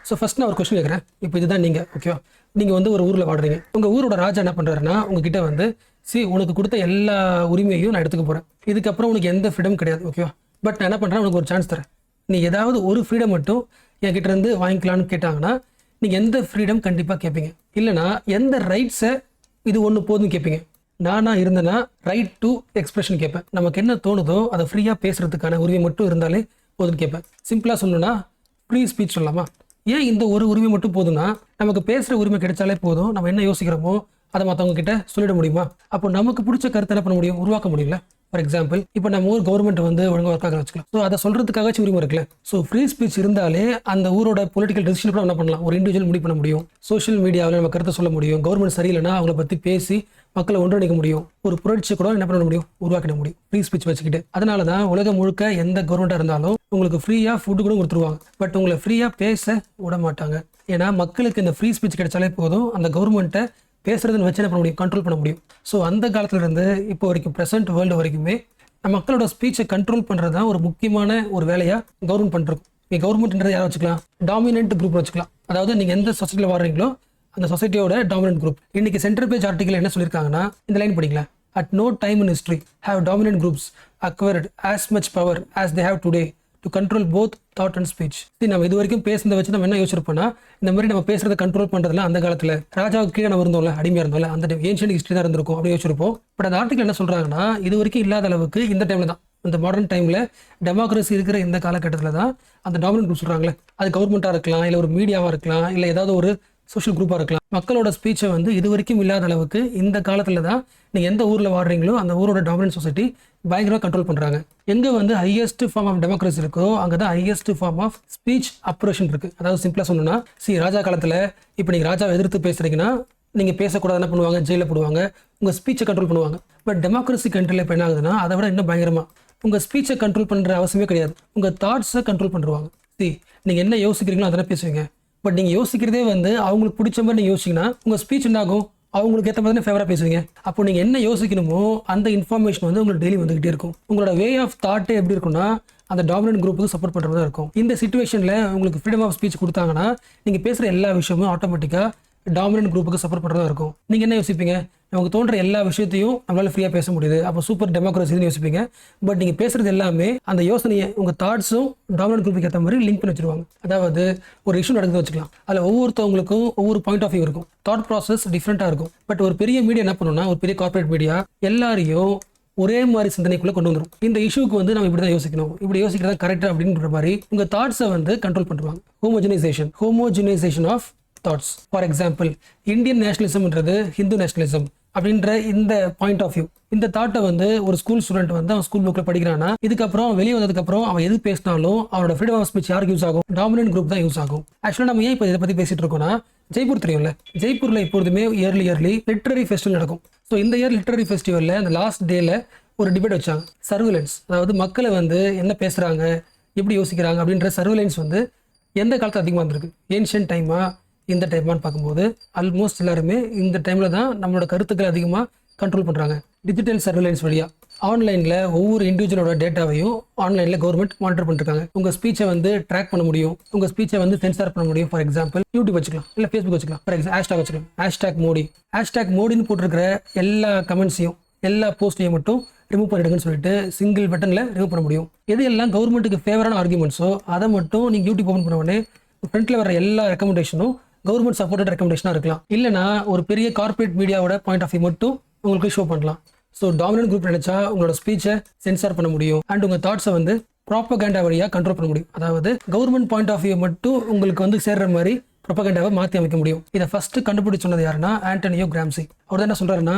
So first நான் ஒரு question கேட்குறேன். இப்போ இதுதான் நீங்கள் ஓகேவா, நீங்கள் வந்து ஒரு ஊரில் வாடுறீங்க. உங்கள் ஊரோட ராஜா என்ன பண்ணுறாருன்னா உங்ககிட்ட வந்து உனக்கு கொடுத்த எல்லா உரிமையும் நான் எடுத்துக்க போகிறேன், இதுக்கப்புறம் உனக்கு எந்த ஃப்ரீடம் கிடையாது ஓகேவா, பட் நான் என்ன பண்ணுறேன் உனக்கு ஒரு சான்ஸ் தரேன், நீ ஏதாவது ஒரு ஃப்ரீடம் மட்டும் என்கிட்ட இருந்து வாங்கிக்கலான்னு கேட்டாங்கன்னா நீங்கள் எந்த ஃப்ரீடம் கண்டிப்பாக கேட்பீங்க? இல்லைனா எந்த ரைட்ஸை இது ஒன்று போதும் கேட்பீங்க? நானா இருந்தேன்னா ரைட் டு எக்ஸ்பிரஷன் கேட்பேன். நமக்கு என்ன தோணுதோ அதை ஃப்ரீயாக பேசுறதுக்கான உரிமை மட்டும் இருந்தாலே போதும்னு கேட்பேன். சிம்பிளாக சொல்லணும்னா ஃப்ரீ ஸ்பீச் சொல்லலாமா? ஏன் இந்த ஒரு உரிமை மட்டும் போதும்னா, நமக்கு பேசுகிற உரிமை கிடைச்சாலே போதும், நம்ம என்ன யோசிக்கிறோமோ அதை மற்றவங்க கிட்ட சொல்லிட முடியுமா? அப்போ நமக்கு பிடிச்ச கருத்தை என்ன பண்ண முடியும், உருவாக்க முடியல. ஃபார் எக்ஸாம்பிள் இப்போ நம்ம ஊர் கவர்மெண்ட் வந்து ஒழுங்காக ஒர்க்காக வச்சுக்கலாம். ஸோ அதை சொல்கிறதுக்காக உரிமை இருக்குல்ல. ஸோ ஃப்ரீ ஸ்பீச் இருந்தாலே அந்த ஊரோட பொலிட்டிக்கல் டெசிஷன் கூட என்ன பண்ணலாம், ஒரு இண்டிவிஜுவல் முடிவு பண்ண முடியும். சோஷியல் மீடியாவில் நம்ம கருத்தை சொல்ல முடியும். கவர்மெண்ட் சரியில்லைன்னா அவங்கள பற்றி பேசி மக்களை ஒன்றிணைக்க முடியும். ஒரு புரட்சி கூட என்ன பண்ண முடியும், உருவாக்கிட முடியும் ஃப்ரீ ஸ்பீச் வச்சுக்கிட்டு. அதனால தான் உலகம் முழுக்க எந்த கவர்மெண்ட்டாக இருந்தாலும் உங்களுக்கு ஃப்ரீயாக ஃபுட்டு கூட கொடுத்துருவாங்க, பட் உங்களை ஃப்ரீயாக பேச விட மாட்டாங்க. ஏன்னா மக்களுக்கு இந்த ஃப்ரீ ஸ்பீச் கிடைச்சாலே போதும், அந்த கவர்மெண்ட்டை பேசுறதுன்னு வச்சு என்ன பண்ண முடியும், கண்ட்ரோல் பண்ண முடியும். ஸோ அந்த காலத்துல இருந்து இப்போ வரைக்கும் ப்ரெசென்ட் வேர்ல்டு வரைக்குமே மக்களோட ஸ்பீச்சை கண்ட்ரோல் பண்ணுறது தான் ஒரு முக்கியமான ஒரு வேலையாக கவர்மெண்ட் பண்ணிருக்கும். நீங்கள் கவர்மெண்ட்ன்றது யாரை வச்சுக்கலாம், டாமினன்ட் குரூப் வச்சுக்கலாம். அதாவது நீங்கள் எந்த சொசைட்டியில் வர்றீங்களோ அந்த சொசைட்டியோட டாமினன்ட் குரூப். இன்னைக்கு சென்டர் பேஜ் ஆர்டிகல் என்ன சொல்லியிருக்காங்கன்னா, இந்த லைன் படிக்கலாம். At no time in history have dominant groups acquired as much power as they have today to control both thought and speech. நம்ம இது வரைக்கும் பேசுறத வச்சு நம்ம என்ன யோசிச்சிருப்போம்னா, இந்த மாதிரி நம்ம பேசுறதை கண்ட்ரோல் பண்றதுல அந்த காலத்துல ராஜாவுக்கு கீழே நம்ம இருந்தோம்ல, அடிமையா இருந்தோம்ல, அந்த ஏன்ஷியன்ட் ஹிஸ்டரி தான் இருந்திருக்கும் அப்படி யோசிச்சிருப்போம். பட் அந்த ஆர்டிகல் என்ன சொல்றாங்கன்னா, இது வரைக்கும் இல்லாத அளவுக்கு இந்த டைம்ல தான், இந்த மாடர்ன் டைம்ல டெமோக்ரஸி இருக்கிற இந்த காலகட்டத்தில் தான் அந்த டாமினன்ட் குரூப் சொல்றாங்களே, அது கவர்மெண்ட்டாக இருக்கலாம், இல்லை ஒரு மீடியாவாக இருக்கலாம், இல்லை ஏதாவது ஒரு சோஷியல் குரூப்பாக இருக்கலாம், மக்களோட ஸ்பீச்சை வந்து இது வரைக்கும் இல்லாத அளவுக்கு இந்த காலத்தில் தான் நீங்கள் எந்த ஊரில் வாடுறீங்களோ அந்த ஊரோட டாமினன்ட் சொசைட்டி பயங்கரமாக கண்ட்ரோல் பண்ணுறாங்க. எங்கே வந்து ஹையஸ்ட் ஃபார்ம் ஆஃப் டெமோக்ரஸி இருக்கோ அங்கே தான் ஹையஸ்ட் ஃபார்ம் ஆஃப் ஸ்பீச் அப்ரேஷன் இருக்குது. அதாவது சிம்பிளாக சொல்லணும்னா, ராஜா காலத்தில் இப்போ நீங்கள் ராஜாவை எதிர்த்து பேசுறீங்கன்னா நீங்கள் பேசக்கூடாது, என்ன பண்ணுவாங்க, ஜெயிலில் போடுவாங்க, உங்கள் ஸ்பீச்சை கண்ட்ரோல் பண்ணுவாங்க. பட் டெமோக்ரஸி கண்ட்ரியில் இப்போ என்ன ஆகுதுன்னா, அதை விட இன்னும் பயங்கரமாக உங்கள் ஸ்பீச்சை கண்ட்ரோல் பண்ணுற அவசியமே கிடையாது, உங்கள் தாட்ஸை கண்ட்ரோல் பண்ணுவாங்க. நீங்கள் என்ன யோசிக்கிறீங்களோ அதெல்லாம் பேசுவீங்க. பட் நீங்கள் யோசிக்கிறதே வந்து அவங்களுக்கு பிடிச்ச மாதிரி நீங்கள் யோசிச்சிங்கன்னா உங்கள் ஸ்பீச் என்ன ஆகும், அவங்களுக்கு ஏற்ற மாதிரி ஃபேவராக பேசுவீங்க. அப்போ நீங்கள் என்ன யோசிக்கணுமோ அந்த இன்ஃபர்மேஷன் வந்து உங்களுக்கு டெய்லி வந்துகிட்டே இருக்கும். உங்களோட வே ஆஃப் தாட்டே எப்படி இருக்கும்னா, அந்த டாமினன்ட் குரூப்புக்கு சப்போர்ட் பண்ணுறதா இருக்கும். இந்த சிச்சுவேஷனில் உங்களுக்கு ஃப்ரீடம் ஆஃப் ஸ்பீச் கொடுத்தாங்கன்னா நீங்கள் பேசுகிற எல்லா விஷயமும் ஆட்டோமேட்டிக்காக டாமினன்ட் குரூப்புக்கு சப்போர்ட் பண்ணுறதா இருக்கும். நீங்கள் என்ன யோசிப்பீங்க, நமக்கு தோன்ற எல்லா விஷயத்தையும் நம்மளால ஃப்ரீயாக பேச முடியுது, அப்போ சூப்பர் டெமோக்ரஸின்னு யோசிப்பீங்க. பட் நீங்கள் பேசுறது எல்லாமே அந்த யோசனையை உங்கள் தாட்ஸும் டாமினன்ட் குரூப்புக்கு ஏற்ற மாதிரி லிங்க் பண்ணி வச்சிருவாங்க. அதாவது ஒரு இஷ்யூ நடக்குது வச்சுக்கலாம், அதில் ஒவ்வொருத்தவங்களுக்கும் ஒவ்வொரு பாயிண்ட் ஆஃப் வியூ இருக்கும், தாட் ப்ராசஸ் டிஃப்ரெண்ட்டாக இருக்கும். பட் ஒரு பெரிய மீடியா என்ன பண்ணுன்னா, ஒரு பெரிய கார்பரேட் மீடியா எல்லாரையும் ஒரே மாதிரி சிந்தனைக்குள்ளே கொண்டு வந்துடும். இந்த இஷ்யூக்கு வந்து நம்ம இப்படி தான் யோசிக்கணும், இப்படி யோசிக்கிறதா கரெக்டாக அப்படின்ற மாதிரி உங்கள் தாட்ஸை வந்து கண்ட்ரோல் பண்ணுவாங்க. Homogenisation of thoughts. For example, Indian நேஷனலிசம்ன்றது ஹிந்து நேஷனலிசம் அப்படின்ற இந்த பாயிண்ட் ஆஃப் வியூ, இந்த தாட்டை வந்து ஒரு ஸ்கூல் ஸ்டூடெண்ட் வந்து அவன் ஸ்கூல் புக்கில் படிக்கிறான்னா, இதுக்கப்புறம் வெளியே வந்ததுக்கப்புறம் அவன் எது பேசினாலும் அவனோட ஃப்ரீடம் ஆஃப் ஸ்பீச் யாருக்கு யூஸ் ஆகும், டாமினன்ட் குரூப் தான் யூஸ் ஆகும். ஆக்சுவலாக நம்ம ஏன் இப்போ இதை பற்றி பேசிட்டு இருக்கோம்னா, ஜெய்ப்பூர் தெரியும்ல, ஜெய்ப்பூரில் எப்போதுமே இயர்லி லிட்ரரி ஃபெஸ்டிவல் நடக்கும். ஸோ இந்த இயர் லிட்ரரி ஃபெஸ்டிவலில் அந்த லாஸ்ட் டேல ஒரு டிபேட் வச்சாங்க. சர்வேலன்ஸ், அதாவது மக்களை வந்து என்ன பேசுகிறாங்க, எப்படி யோசிக்கிறாங்க அப்படின்ற சர்வேலன்ஸ் வந்து எந்த காலத்தில் அதிகமாக இருந்திருக்கு, ஏன்ஷியன்ட் டைமா இந்த டைமான்னு பார்க்கும்போது ஆல்மோஸ்ட் எல்லாருமே இந்த டைமில் தான் நம்மளோட கருத்துக்களை அதிகமாக கண்ட்ரோல் பண்ணுறாங்க. டிஜிட்டல் சர்வேலன்ஸ் வழியாக ஆன்லைனில் ஒவ்வொரு இண்டிவிஜுவலோட டேட்டாவையும் ஆன்லைனில் கவர்மெண்ட் மானிட்டர் பண்ணிருக்காங்க. உங்கள் ஸ்பீச்சை வந்து ட்ராக் பண்ண முடியும், உங்கள் ஸ்பீச்சை வந்து சென்சார் பண்ண முடியும். ஃபார் எக்ஸாம்பிள் யூடியூப் வச்சுக்கலாம், இல்லை ஃபேஸ்புக் வச்சுக்கலாம். ஃபார் எக்ஸாம்பிள் ஹேஷ்டாக் வச்சுக்கலாம், ஹேஷ்டாக் மோடின்னு போட்டிருக்கிற எல்லா கமெண்ட்ஸையும் எல்லா போஸ்ட்டையும் மட்டும் ரிமூவ் பண்ணிடுங்கன்னு சொல்லிட்டு சிங்கிள் பட்டனில் ரிமூவ் பண்ண முடியும். எது எல்லாம் கவர்மெண்ட்டுக்கு ஃபேவரான ஆர்குமெண்ட்ஸோ அதை மட்டும் நீங்கள் யூடியூப் ஓப்பன் பண்ண உடனே ஃப்ரண்ட்டில் வர எல்லா ரெக்கமெண்டேஷனும் கவர்மெண்ட் சப்போர்ட்டட் ரெக்கமெண்டேஷனாக இருக்கலாம். இல்லைனா ஒரு பெரிய கார்பரேட் மீடியாவோட பாயிண்ட் ஆஃப் வியூ மட்டும் உங்களுக்கு ஷோ பண்ணலாம். ஸோ டாமினன்ட் குரூப் நினைச்சா உங்களோட ஸ்பீச்சை சென்சார் பண்ண முடியும் அண்ட் உங்கள் தாட்ஸை வந்து ப்ராப்பகேண்டா வழியாக கண்ட்ரோல் பண்ண முடியும். அதாவது கவர்மெண்ட் பாயிண்ட் ஆஃப் வியூ மட்டும் உங்களுக்கு வந்து சேர்ற மாதிரி ப்ராப்பகேண்டாவை மாற்றி அமைக்க முடியும். இதை ஃபர்ஸ்ட் கண்டுபிடிச்சு சொன்னது யாருன்னா ஆண்டனியோ கிராம்சி. அவர் தான் என்ன சொல்றாருன்னா,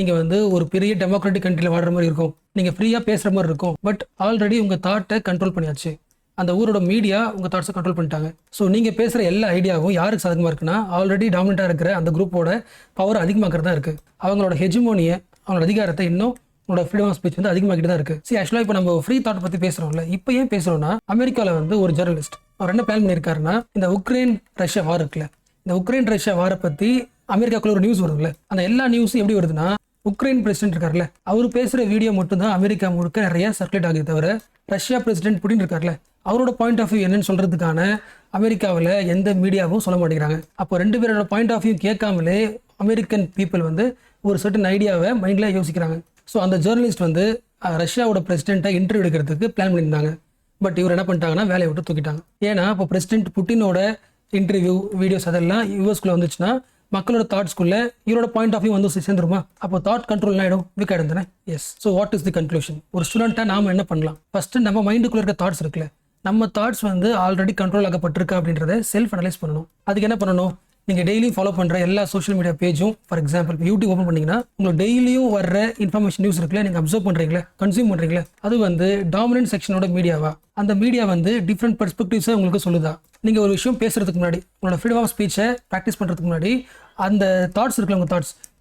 நீங்கள் வந்து ஒரு பெரிய டெமோக்ராட்டிக் கண்ட்ரியில் வாடுற மாதிரி இருக்கும், நீங்கள் ஃப்ரீயாக பேசுகிற மாதிரி இருக்கும், பட் ஆல்ரெடி உங்கள் தாட்டை கண்ட்ரோல் பண்ணியாச்சு, அந்த ஊரோட மீடியா உங்கள் தாட்ஸை கண்ட்ரோல் பண்ணிட்டாங்க. ஸோ நீங்கள் பேசுகிற எல்லா ஐடியாவும் யாருக்கு சாதகமாக இருக்குன்னா, ஆல்ரெடி டாமினண்ட்டாக இருக்கிற அந்த குரூப்போட பவர் அதிகமாக்கிறதா இருக்குது. அவங்களோட ஹெஜிமோனியை, அவங்களோட அதிகாரத்தை இன்னும் உங்களோட ஃப்ரீடம் ஆஃப் ஸ்பீச் வந்து அதிகமாகிட்டு தான் இருக்குது. ஆக்சுவலாக இப்போ நம்ம ஃப்ரீ தாட் பற்றி பேசுகிறோம்ல, இப்போ ஏன் பேசுகிறோம்னா, அமெரிக்காவில் வந்து ஒரு ஜெர்னலிஸ்ட் அவர் என்ன பிளான் பண்ணியிருக்காருன்னா, இந்த உக்ரைன் ரஷ்யா வார் இருக்குல்ல, இந்த உக்ரைன் ரஷ்யா வாரை பற்றி அமெரிக்காக்குள்ள ஒரு நியூஸ் வருதுல்ல, அந்த எல்லா நியூஸும் எப்படி வருதுன்னா, உக்ரைன் பிரசிடென்ட் இருக்காருல்ல, அவர் பேசுகிற வீடியோ மட்டும் தான் அமெரிக்கா முழுக்க நிறைய சர்க்குலேட் ஆகுது தவிர, ரஷ்யா பிரசிடென்ட் புடின் இருக்கார்ல, அவரோட பாயிண்ட் ஆஃப் வியூ என்னன்னு சொல்றதுக்கான அமெரிக்காவில் எந்த மீடியாவும் சொல்ல மாட்டேங்கிறாங்க. அப்போ 2 பேரோட பாயிண்ட் ஆஃப் வியூ கேட்காமலே அமெரிக்கன் பீப்புள் வந்து ஒரு சர்டன் ஐடியாவை மைண்டில் யோசிக்கிறாங்க. ஸோ அந்த ஜேர்னலிஸ்ட் வந்து ரஷ்யாவோட பிரசிடென்ட்டை இன்டர்வியூ எடுக்கிறதுக்கு பிளான் பண்ணியிருந்தாங்க. பட் இவர் என்ன பண்ணிட்டாங்கன்னா வேலையை விட்டு தூக்கிட்டாங்க. ஏன்னா இப்போ பிரசிடென்ட் புட்டினோட இன்டர்வியூ வீடியோஸ் அதெல்லாம் யூஎஸ்குள்ளே வந்துச்சுன்னா மக்களோட தாட்ஸ்குள்ள இவரோட பாயிண்ட் ஆஃப் வியூ வந்து சேர்ந்துருமா? அப்போ தாட் கண்ட்ரோல் ஆகிடும், வீக் ஆகிடும் தானே. Yes. So what is the conclusion? ஒரு ஸ்டூடெண்ட்டாக நாம என்ன பண்ணலாம்? ஃபஸ்ட்டு நம்ம மைண்டுக்குள்ளே இருக்க தாட்ஸ் இருக்குல்ல, நம்ம தாட்ஸ் வந்து ஆல்ரெடி கண்ட்ரோல் ஆகப்பட்டிருக்கா அப்படின்றத செல்ஃப் அனலைஸ் பண்ணணும். அதுக்கு என்ன பண்ணணும்? நீங்கள் டெய்லியும் ஃபாலோ பண்ணுற எல்லா சோஷியல் மீடியா பேஜும், ஃபார் எக்ஸாம்பிள் யூடியூப் ஓப்பன் பண்ணிங்கன்னா உங்களுக்கு டெய்லியும் வர்ற இன்ஃபர்மேஷன் நியூஸ் இருக்குல்ல, நீங்கள் அப்சர்வ் பண்ணுறீங்களே, கன்சியூம் பண்ணுறீங்களே, அது வந்து டாமினன்ட் செக்ஷனோட மீடியாவா? அந்த மீடியா வந்து டிஃப்ரெண்ட் பெர்ஸ்பெக்டிவ்ஸை உங்களுக்கு சொல்லுதா? நீங்கள் ஒரு விஷயம் பேசுறதுக்கு முன்னாடி, உங்களோட ஃப்ரீடம் ஆஃப் ஸ்பீச்சை ப்ராக்டிஸ் பண்ணுறதுக்கு முன்னாடி அந்த தாட்ஸ் இருக்குல்ல,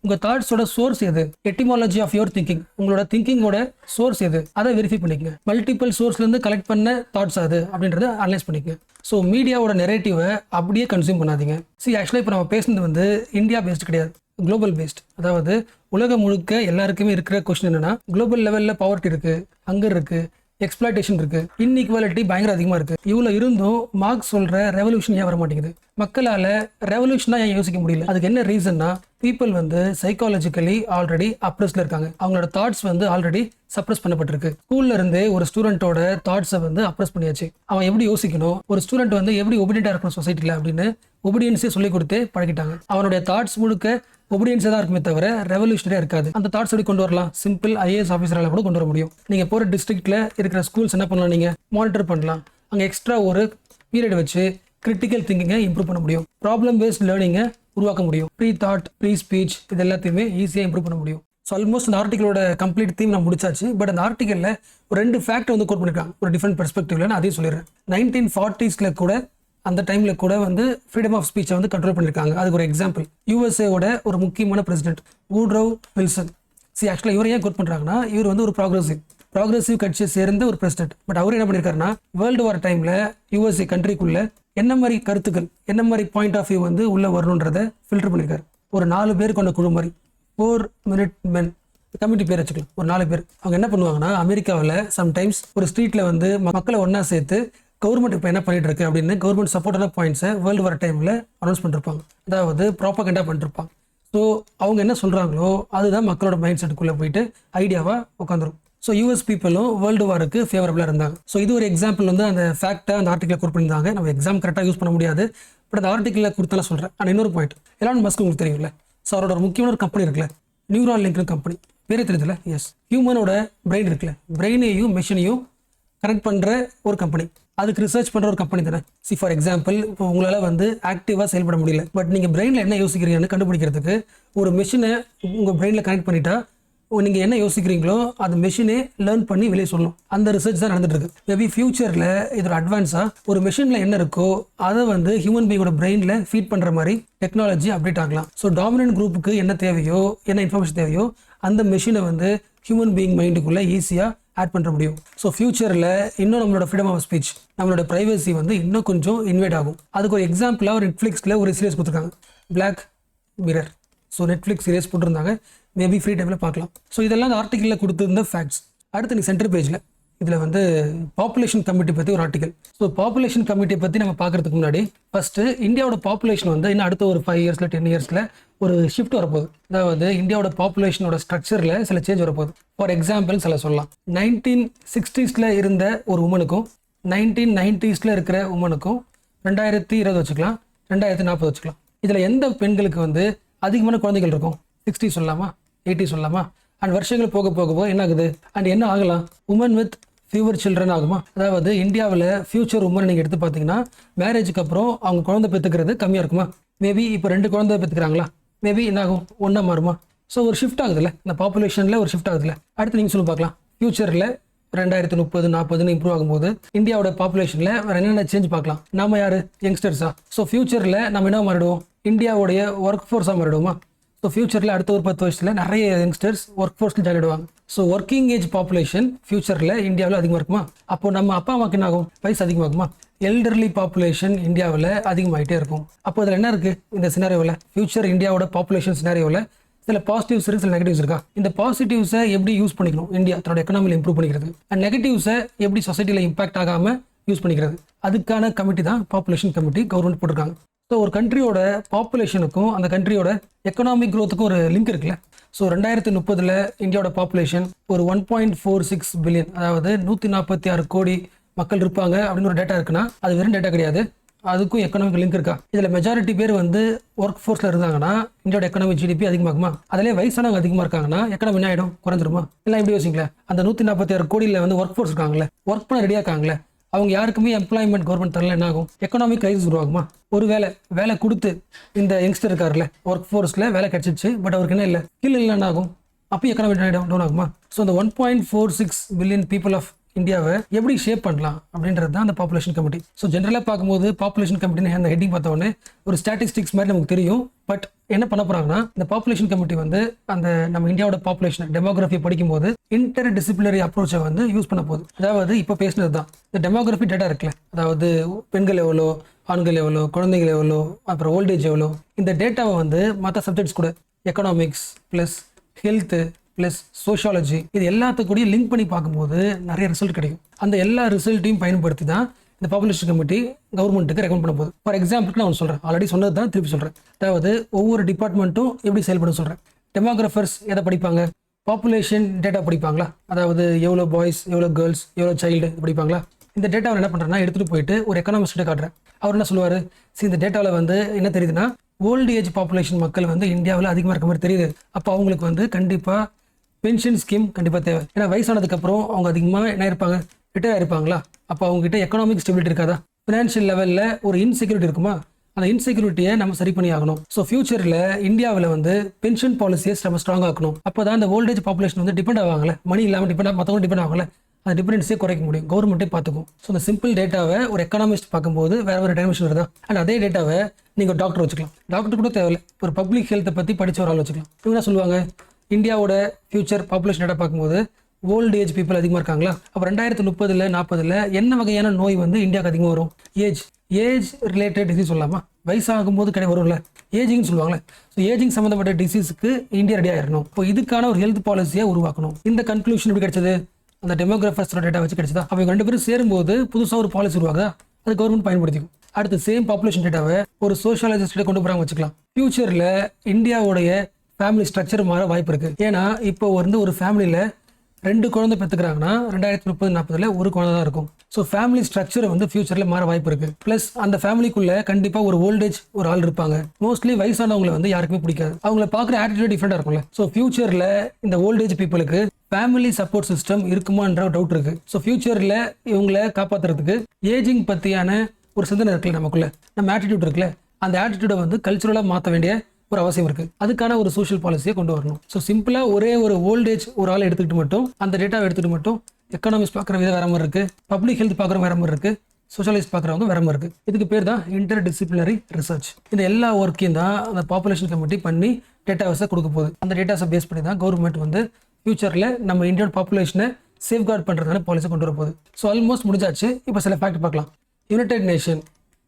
உங்கள் தாட்ஸோட சோர்ஸ் எது? எட்டிமாலஜி ஆஃப் யுவர் திங்கிங், உங்களோட திங்கிங்கோட சோர்ஸ் எது? அதை வெரிஃபை பண்ணிக்கங்க. மல்டிபிள் சோர்ஸ்லேருந்து கலெக்ட் பண்ண தாட்ஸ் அது அப்படின்றத அனலைஸ் பண்ணிக்கங்க. ஸோ மீடியாவோட நெரேட்டிவை அப்படியே கன்சியூம் பண்ணாதீங்க. ஆக்சுவலாக இப்போ நம்ம பேசுனது வந்து இந்தியா பேஸ்ட் கிடையாது, குளோபல் பேஸ்ட். அதாவது உலகம் முழுக்க எல்லாருக்குமே இருக்கிற கொஸ்டின் என்னன்னா, குளோபல் லெவலில் பவர்ட்டி இருக்குது, ஹங்கர் இருக்குது, எக்ஸ்பிளாய்டேஷன் இருக்குது, இன்இக்வாலிட்டி பயங்கர அதிகமாக இருக்குது. இவ்வளோ இருந்தும் மார்க்ஸ் சொல்கிற ரெவல்யூஷன் ஏன் வர மாட்டேங்குது? மக்களால் ரெவல்யூஷனாக ஏன் யோசிக்க முடியல? அதுக்கு என்ன ரீசன்னா, பீப்புள் வந்து சைக்காலஜிக்கலி ஆல்ரெடி அப்ரெஸ்ல இருக்காங்க. அவங்களோட தாட்ஸ் வந்து ஆல்ரெடி சப்ரஸ் பண்ணப்பட்டிருக்கு. ஸ்கூல்ல இருந்தே ஒரு ஸ்டூடெண்டோட தாட்ஸை வந்து அப்ரெஸ் பண்ணியாச்சு. அவன் எப்படி யோசிக்கணும், ஒரு ஸ்டூடெண்ட் வந்து எப்படி ஒபீடியண்டா இருக்கணும் சொசைட்டில அப்படின்னு ஒபீடியன்ஸே சொல்லி கொடுத்து பழகிட்டாங்க. அவனுடைய தாட்ஸ் முழுக்க ஒபீடியன்ஸாக தான் இருக்குமே தவிர ரெவல்யூஷனரியா இருக்காது. அந்த தாட்ஸ் எப்படி கொண்டு வரலாம்? சிம்பிள் ஐஏஎஸ் ஆஃபீஸரால கூட கொண்டு வர முடியும். நீங்க போற டிஸ்ட்ரிக்ட்ல இருக்கிற ஸ்கூல்ஸ் என்ன பண்ணலாம்? நீங்க மானிட்டர் பண்ணலாம். அங்கே எக்ஸ்ட்ரா ஒரு பீரியட் வச்சு கிரிட்டிக்கல் திங்கிங்கை இம்ப்ரூவ் பண்ண முடியும். ப்ராப்ளம் பேஸ்ட் லேர்னிங்கை உருவாக்க முடியும். ப்ரீ தாட், ப்ரீ ஸ்பீச், இது எல்லாத்தையுமே ஈஸியாக இம்ப்ரூவ் பண்ண முடியும். ஸோ ஆல்மோஸ்ட் அந்த ஆர்டிகளோட கம்ப்ளீட் தீம் நான் முடிச்சாச்சு. பட் அந்த ஆர்டிக்கலில் ஒரு 2 ஃபேக்ட் வந்து கோட் பண்ணியிருக்காங்க, ஒரு டிஃப்ரெண்ட் பெர்ஸ்பெக்டிவ்ல. நான் அதையும் சொல்லிடுறேன். 1940s கூட, அந்த டைமில் கூட வந்து ஃப்ரீடம் ஆஃப் ஸ்பீச்சை வந்து கண்ட்ரோல் பண்ணியிருக்காங்க. அதுக்கு ஒரு எக்ஸாம்பிள் யூஎஸ்ஏவோட ஒரு முக்கியமான பிரசிடென்ட் வூட்ரோ வில்சன். ஆக்சுவலாக இவர் ஏன் கோட் பண்ணுறாங்கன்னா, இவர் வந்து ஒரு ப்ராக்ரஸிவ் கட்சியை சேர்ந்த ஒரு பிரசிடென்ட். பட் அவர் என்ன பண்ணியிருக்காருன்னா, வேர்ல்டு வார் டைமில் யூஎஸ்ஏ கண்ட்ரிக்குள்ள என்ன மாதிரி கருத்துக்கள், என்ன மாதிரி பாயிண்ட் ஆஃப் வியூ வந்து உள்ள வரணுன்றதை ஃபில்டர் பண்ணியிருக்காரு. ஒரு 4 பேர் கொண்ட குழு மாதிரி, 4 மினிட் மென் கமிட்டி பேர் வச்சுக்கலாம், ஒரு 4 பேர். அவங்க என்ன பண்ணுவாங்கன்னா, அமெரிக்காவில் சம்டைம்ஸ் ஒரு ஸ்ட்ரீட்டில் வந்து மக்களை ஒன்றா சேர்த்து கவர்மெண்ட் இப்போ என்ன பண்ணிட்டு இருக்கு அப்படின்னு கவர்மெண்ட் சப்போர்ட்டான பாயிண்ட்ஸை வேர்ல்டு வார் டைமில் அனௌன்ஸ் பண்ணிருப்பாங்க. அதாவது ப்ராப்பகண்டா பண்ணிருப்பாங்க. ஸோ அவங்க என்ன சொல்கிறாங்களோ அதுதான் மக்களோட மைண்ட் செட்டுக்குள்ளே போயிட்டு ஐடியாவாக உட்காந்துரும். ஸோ யூஎஸ் பீப்புளும் வேர்ல்டு வாருக்கு ஃபேவரபுளாக இருந்தாங்க. ஸோ இது ஒரு எக்ஸாம்பிள் வந்து அந்த ஃபேக்டை அந்த ஆர்டிக்கலில் கோட் பண்ணியிருந்தாங்க. நம்ம எக்ஸாம் கரெக்டாக யூஸ் பண்ண முடியாது, பட் அந்த ஆர்டிக்கலில் கொடுத்தாலும் சொல்கிறேன். ஆனால் இன்னொரு பாயிண்ட், எலான் மஸ்க் உங்களுக்கு தெரியும்ல. ஸோ அவரோட ஒரு முக்கியமான ஒரு கம்பெனி இருக்குல்ல, நியூரால் லிங்க்னு கம்பெனி, பேரே தெரியுதுல்ல. எஸ், ஹியூமனோட பிரெயின் இருக்குல்ல, பிரெயினையும் மெஷினையும் கனெக்ட் பண்ணுற ஒரு கம்பெனி, அதுக்கு ரிசர்ச் பண்ணுற ஒரு கம்பெனி தானே. ஃபார் எக்ஸாம்பிள், இப்போ உங்களால் வந்து ஆக்டிவாக செயல்பட முடியல, பட் நீங்கள் பிரெயினில் என்ன யோசிக்கிறீங்கன்னு கண்டுபிடிக்கிறதுக்கு ஒரு மெஷினை உங்கள் பிரெயினில் கனெக்ட் பண்ணிட்டா நீங்கள் என்ன யோசிக்கிறீங்களோ அது மெஷினே லேர்ன் பண்ணி வெளியே சொல்லணும். அந்த ரிசர்ச் தான் நடந்துட்டு இருக்கு. மேபி ஃபியூச்சரில் இதோட அட்வான்ஸாக ஒரு மெஷினில் என்ன இருக்கோ அதை வந்து ஹியூமன் பீங்கோட பிரெயினில் ஃபீட் பண்ணுற மாதிரி டெக்னாலஜி அப்டேட் ஆகலாம். ஸோ டாமினன்ட் குரூப்புக்கு என்ன தேவையோ, என்ன இன்ஃபர்மேஷன் தேவையோ அந்த மெஷினை வந்து ஹியூமன் பீயிங் மைண்டுக்குள்ளே ஈஸியாக ஆட் பண்ணுற முடியும். ஸோ ஃபியூச்சரில் இன்னும் நம்மளோட ஃப்ரீடம் ஆஃப் ஸ்பீச், நம்மளோட ப்ரைவசி வந்து இன்னும் கொஞ்சம் இன்வைட் ஆகும். அதுக்கு ஒரு எக்ஸாம்பிளாக ஒரு நெட்ஃப்ளிக்ஸில் ஒரு சீரியஸ் கொடுத்துருக்காங்க, Black Mirror. So Netflix series போட்டிருந்தாங்க, மேபி ஃப்ரீ டைமில் பார்க்கலாம். ஸோ இதெல்லாம் அந்த ஆர்டிக்கலில் கொடுத்துருந்த ஃபேக்ட்ஸ். அடுத்து நீ சென்டர் பேஜில் இதில் வந்து பாப்புலேஷன் கமிட்டி பற்றி ஒரு ஆர்டிக்கல். ஸோ பாப்புலேஷன் கமிட்டியை பற்றி நம்ம பார்க்குறதுக்கு முன்னாடி ஃபஸ்ட்டு இந்தியாவோட பாப்புலேஷன் வந்து இன்னும் அடுத்த ஒரு 5 இயர்ஸில் 10 இயர்ஸில் ஒரு ஷிஃப்ட் வரப்போகுது. அதாவது இந்தியாவோட பாப்புலேஷனோட ஸ்ட்ரக்சரில் சில சேஞ்ச் வரப்போகுது. ஃபார் எக்ஸாம்பிள் சில சொல்லலாம், 1960s இருந்த ஒரு உமனுக்கும் 1990s இருக்கிற உமனுக்கும் 2020 வச்சுக்கலாம், 2040 வச்சுக்கலாம். இதில் எந்த பெண்களுக்கு வந்து அதிகமான குழந்தைகள் இருக்கும்? 60 சொல்லலாமா, 80 சொல்லலாமா? அண்ட் வருஷங்கள் போக போக என்ன ஆகுது அண்ட் என்ன ஆகலாம்? உமன் வித் ஃபியூவர் சில்ட்ரன் ஆகுமா? அதாவது இந்தியாவில் ஃபியூச்சர் உமன் நீங்கள் எடுத்து பார்த்தீங்கன்னா மேரேஜுக்கு அப்புறம் அவங்க குழந்தை பெற்றுக்கிறது கம்மியாக இருக்குமா? மேபி இப்போ 2 குழந்தை பெற்றுக்கிறாங்களா, மேபி என்ன ஆகும், ஒன்றா மாறுமா? ஸோ ஒரு ஷிஃப்ட் ஆகுதுல்ல, இந்த பாப்புலேஷனில் ஒரு ஷிஃப்ட் ஆகுதுல்ல. அடுத்து நீங்கள் சொல்லி பார்க்கலாம், ஃபியூச்சரில் 2030, 40 இம்ப்ரூவ் ஆகும்போது இந்தியாவோட பாப்புலேஷனில் வேறு என்னென்ன சேஞ்ச் பார்க்கலாம்? நாம யார், யங்ஸ்டர்ஸா? ஸோ ஃபியூச்சரில் நம்ம என்ன மாறிடுவோம், இந்தியாவுடைய ஒர்க் ஃபோர்ஸாக மாறிடுவோமா? ஸோ ஃபியூச்சரில் அடுத்த ஒரு 10 வருஷத்தில் நிறைய யங்ஸ்டர்ஸ் ஒர்க் ஃபோர்ஸில் ஜாயின் ஆகிடுவாங்க. ஸோ ஒர்க்கிங் ஏஜ் பாப்புலேஷன் ஃபியூச்சரில் இந்தியாவில் அதிகமாக இருக்குமா? அப்போ நம்ம அப்பா அம்மாவுக்கு என்ன ஆகும், வயசு அதிகமாகுமா? எல்டர்லி பாப்புலேஷன் இந்தியாவில் அதிகமாகிட்டே இருக்கும். அப்போ இதில் என்ன இருக்குது இந்த சினாரியோவில், ஃபியூச்சர் இந்தியாவோட பாப்புலேஷன் சினாரியோவில் சில பாசிட்டிவ்ஸ் இருக்குது, சில நெகட்டிவ்ஸ் இருக்கா? இந்த பாசிட்டிவ்ஸை எப்படி யூஸ் பண்ணிக்கணும் இந்தியா தன்னோட எக்கனாமியில் இம்ப்ரூவ் பண்ணிக்கிறது, அண்ட் நெகட்டிவ்ஸை எப்படி சொசைட்டியில் இம்பாக்ட் ஆகாமல் யூஸ் பண்ணிக்கிறது. அதுக்கான கமிட்டி தான் பாப்புலேஷன் கமிட்டி கவர்மெண்ட் போட்டிருக்காங்க. ஸோ ஒரு கண்ட்ரியோட பாப்புலேஷனுக்கும் அந்த கண்ட்ரியோட எக்கனாமிக் க்ரோத்துக்கும் ஒரு லிங்க் இருக்குல்ல. ஸோ 2030 இந்தியாவோட பாப்புலேஷன் ஒரு 1.46 பில்லியன், அதாவது 146 கோடி மக்கள் இருப்பாங்க அப்படின்னு ஒரு டேட்டா இருக்குன்னா அது வெறும் டேட்டா கிடையாது, அதுக்கும் எக்கனாமிக் லிங்க் இருக்கா. இதில் மெஜாரிட்டி பேர் வந்து ஒர்க் ஃபோர்ஸில் இருந்தாங்கன்னா இந்தியாவோட எக்கனாமிக் ஜிடிபி அதிகமாகுமா? அதிலே வயசானவங்க அதிகமாக இருக்காங்கன்னா எக்கனாமி என்ன ஆகிடும்? குறைஞ்சிருமா? இல்லை எப்படி யோசிங்களேன், அந்த 146 கோடியில் வந்து ஒர்க் ஃபோர்ஸ் இருக்காங்களே, ஒர்க் பண்ண ரெடியாக இருக்காங்களே, அவங்க யாருக்குமே எம்ப்ளாய்மெண்ட் கவர்மெண்ட் தரல, என்ன ஆகும்? எக்கனாமிக் கிரைசிஸ் உருவாகுமா? ஒரு வேலை கொடுத்து இந்த யங்ஸ்டர் இருக்காருல்ல, ஒர்க் ஃபோர்ஸில் வேலை கிடைச்சிச்சு, பட் அவருக்கு என்ன இல்லை, ஸ்கில் இல்லை, என்ன ஆகும்? அப்போ எக்கனாமிக் டவுன் ஆகுமா? ஸோ இந்த 1.46 பில்லியன் பீப்புள் ஆஃப் இந்தியாவை எப்படி ஷேப் பண்ணலாம் அப்படின்றது தான் அந்த பாப்புலேஷன் கமிட்டி. ஸோ ஜென்ரலாக பார்க்கும்போது பாப்புலேஷன் கமிட்டின்னு அந்த ஹெட்டிங் பார்த்த உடனே ஒரு ஸ்டாட்டிஸ்டிக்ஸ் மாதிரி நமக்கு தெரியும். பட் என்ன பண்ண போறாங்கன்னா, இந்த பாப்புலேஷன் கமிட்டி வந்து அந்த நம்ம இந்தியாவோட பாப்புலேஷன் டெமோகிராஃபி படிக்கும்போது இன்டர் டிசிப்ளினரி அப்ரோச்சை வந்து யூஸ் பண்ண போகுது. அதாவது இப்போ பேசினது தான் இந்த டெமோகிராஃபி டேட்டா இருக்குல்ல, அதாவது பெண்கள் எவ்வளோ, ஆண்கள் எவ்வளோ, குழந்தைகள் எவ்வளோ, அப்புறம் ஓல்டேஜ் எவ்வளோ, இந்த டேட்டாவை வந்து மற்ற சப்ஜெக்ட்ஸ் கூட economics plus health plus sociology இது எல்லாத்துக்கூட லிங்க் பண்ணி பார்க்கும்போது நிறைய ரிசல்ட் கிடைக்கும். அந்த எல்லா ரிசல்ட்டையும் பயன்படுத்தி தான் இந்த பாப்புலேஷன் கமிட்டி கவர்மெண்ட்டுக்கு ரெக்கமெண்ட் பண்ண போகுது. ஃபார் எக்ஸாம்பிளுக்கு நான் சொல்கிறேன், ஆல்ரெடி சொன்னது தான் திருப்பி சொல்கிறேன். அதாவது ஒவ்வொரு டிபார்ட்மெண்ட்டும் எப்படி செயல்படும் சொல்கிறேன். டெமோகிராஃபர்ஸ் எதை படிப்பாங்க? பாப்புலேஷன் டேட்டா படிப்பாங்களா? அதாவது எவ்வளோ பாய்ஸ், எவ்வளோ கேர்ள்ஸ், எவ்வளோ சைல்டு படிப்பாங்களா? இந்த டேட்டாவை என்ன பண்ணுறேன்னா எடுத்துகிட்டு போயிட்டு ஒரு எக்கனாமிஸ்ட்டை காட்டுறேன். அவர் என்ன சொல்லுவார், இந்த டேட்டாவில் வந்து என்ன தெரியுதுன்னா ஓல்டு ஏஜ் பாப்புலேஷன் மக்கள் வந்து இந்தியாவில் அதிகமாக இருக்க மாதிரி தெரியுது. அப்போ அவங்களுக்கு வந்து கண்டிப்பாக பென்ஷன் ஸ்கீம் கண்டிப்பாக தேவை. ஏன்னா வயசானதுக்கப்புறம் அவங்க அதிகமாக என்ன இருப்பாங்க, ரிட்டையர் ஆயிருப்பாங்களா? அப்போ அவங்ககிட்ட எக்கனாமிக் ஸ்டெபிலிட்டி இருக்காதா? ஃபினான்ஷியல் லெவலில் ஒரு இன்செக்யூரிட்டி இருக்குமா? அந்த இன்செக்யூரிட்டியை நம்ம சரி பண்ணி ஆகணும். ஸோ ஃபியூச்சரில் இந்தியாவில் வந்து பென்ஷன் பாலிசியை நம்ம ஸ்ட்ராங் ஆக்கணும். அப்போ தான் அந்த ஓல்டேஜ் பாப்புலேஷன் வந்து டிபெண்ட் ஆவாங்கல்ல, மணி இல்லாமல் மற்றவங்க டிபெண்ட் ஆகல, அந்த டிபெண்டன்ஸே குறைக்க முடியும், கவர்மெண்ட்டே பார்த்துக்கும். ஸோ அந்த சிம்பிள் டேட்டாவை ஒரு எக்கனாமிஸ்ட் பார்க்கும்போது வேற ஒரு டைமென்ஷன் வருதா? அண்ட் அதே டேட்டாவை நீங்கள் டாக்டர் வச்சுக்கலாம், டாக்டர் கூட தேவையில்லை, ஒரு பப்ளிக் ஹெல்த்தை பற்றி படித்த ஒரு ஆள் வச்சுக்கலாம். இவங்க என்ன சொல்லுவாங்க, இந்தியாவோட ஃபியூச்சர் பாப்புலேஷன் டேட்டா பார்க்கும்போது ஓல்டு ஏஜ் பீப்புள் அதிகமாக இருக்காங்களா? அப்போ 2030 40 என்ன வகையான நோய் வந்து இந்தியாவுக்கு அதிகமாக வரும்? ஏஜ் ரிலேட்டட் டிசீஸ் சொல்லலாமா? வயசாகும் போது வரும்ல, ஏஜிங்னு சொல்லுவாங்களே. ஸோ ஏஜிங் சம்மந்தப்பட்ட டிசீஸுக்கு இந்தியா ரெடி ஆயிடணும். இப்போ இதுக்கான ஒரு ஹெல்த் பாலிசியை உருவாக்கணும். இந்த கன்க்ளூஷன் எப்படி கிடைச்சது? அந்த டெமோகிராஃபர்ஸோட டேட்டா வச்சு கிடைச்சதா? அவங்க 2 பேரும் சேரும்போது புதுசாக ஒரு பாலிசி உருவாகுதா? அது கவர்மெண்ட் பயன்படுத்திக்கும். அடுத்து சேம் பாப்புலேஷன் டேட்டாவை ஒரு சோஷியாலஜிஸ்ட்டை கொண்டு போகிறாங்க வச்சுக்கலாம். ஃபியூச்சரில் இந்தியாவுடைய ஃபேமிலி ஸ்ட்ரக்சர் மாற வாய்ப்பு இருக்குது. ஏன்னா இப்போ வந்து ஒரு ஃபேமிலியில் 2 குழந்தை பெற்றுக்கிறாங்கன்னா 2030 40 ஒரு குழந்தை தான் இருக்கும். ஸோ ஃபேமிலி ஸ்ட்ரக்சர் வந்து ஃபியூச்சரில் மாற வாய்ப்பு இருக்குது. ப்ளஸ் அந்த ஃபேமிலிக்குள்ளே கண்டிப்பாக ஒரு ஓல்டேஜ் ஒரு ஆள் இருப்பாங்க. மோஸ்ட்லி வயசானவங்களை வந்து யாருக்குமே பிடிக்காது, அவங்கள பார்க்குற ஆட்டிடியூட் டிஃப்ரெண்டாக இருக்கும்ல. ஸோ ஃபியூச்சரில் இந்த ஓல்டேஜ் பீப்புளுக்கு ஃபேமிலி சப்போர்ட் சிஸ்டம் இருக்குமான்ற டவுட் இருக்குது. ஸோ ஃபியூச்சரில் இவங்களை காப்பாற்றுறதுக்கு ஏஜிங் பற்றியான ஒரு சிந்தனை இருக்குல்ல, நமக்குள்ள நம்ம ஆட்டிடியூட் இருக்குல்ல, அந்த ஆட்டிடியூடை வந்து கல்ச்சுரலாக மாற்ற வேண்டிய ஒரு அவசியம் இருக்கு. அதுக்கான ஒரு சோஷியல் பாலிசியை கொண்டு வரணும். ஸோ சிம்பிளா ஒரே ஒரு ஓல்டேஜ் ஒரு ஆள் எடுத்துக்கிட்டு மட்டும் அந்த டேட்டாவை எடுத்துட்டு மட்டும் எக்கனாமிக்ஸ் பார்க்குற விதம் வேற மாதிரி இருக்கு, பப்ளிக் ஹெல்த் பார்க்குற வேற மாதிரி இருக்கு, சோஷியலைஸ் பார்க்குறவங்க வேற மாதிரி இருக்கு. இதுக்கு பேர் தான் இன்டர் டிசிப்ளினரி ரிசர்ச். இந்த எல்லா ஒர்க்கையும் தான் அந்த பாப்புலேஷன் கமிட்டி பண்ணி டேட்டாஸை கொடுக்க போகுது. அந்த டேட்டாஸை பேஸ் பண்ணி தான் கவர்மெண்ட் வந்து ஃபியூச்சரில் நம்ம இந்தியன் பாப்புலேஷனை சேஃப்கார்ட் பண்ணுறதுனால பாலிசி கொண்டு வர போகுது. ஸோ ஆல்மோஸ்ட் முடிஞ்சாச்சு. இப்போ சில ஃபேக்ட் பார்க்கலாம். யுனைடெட் நேஷன்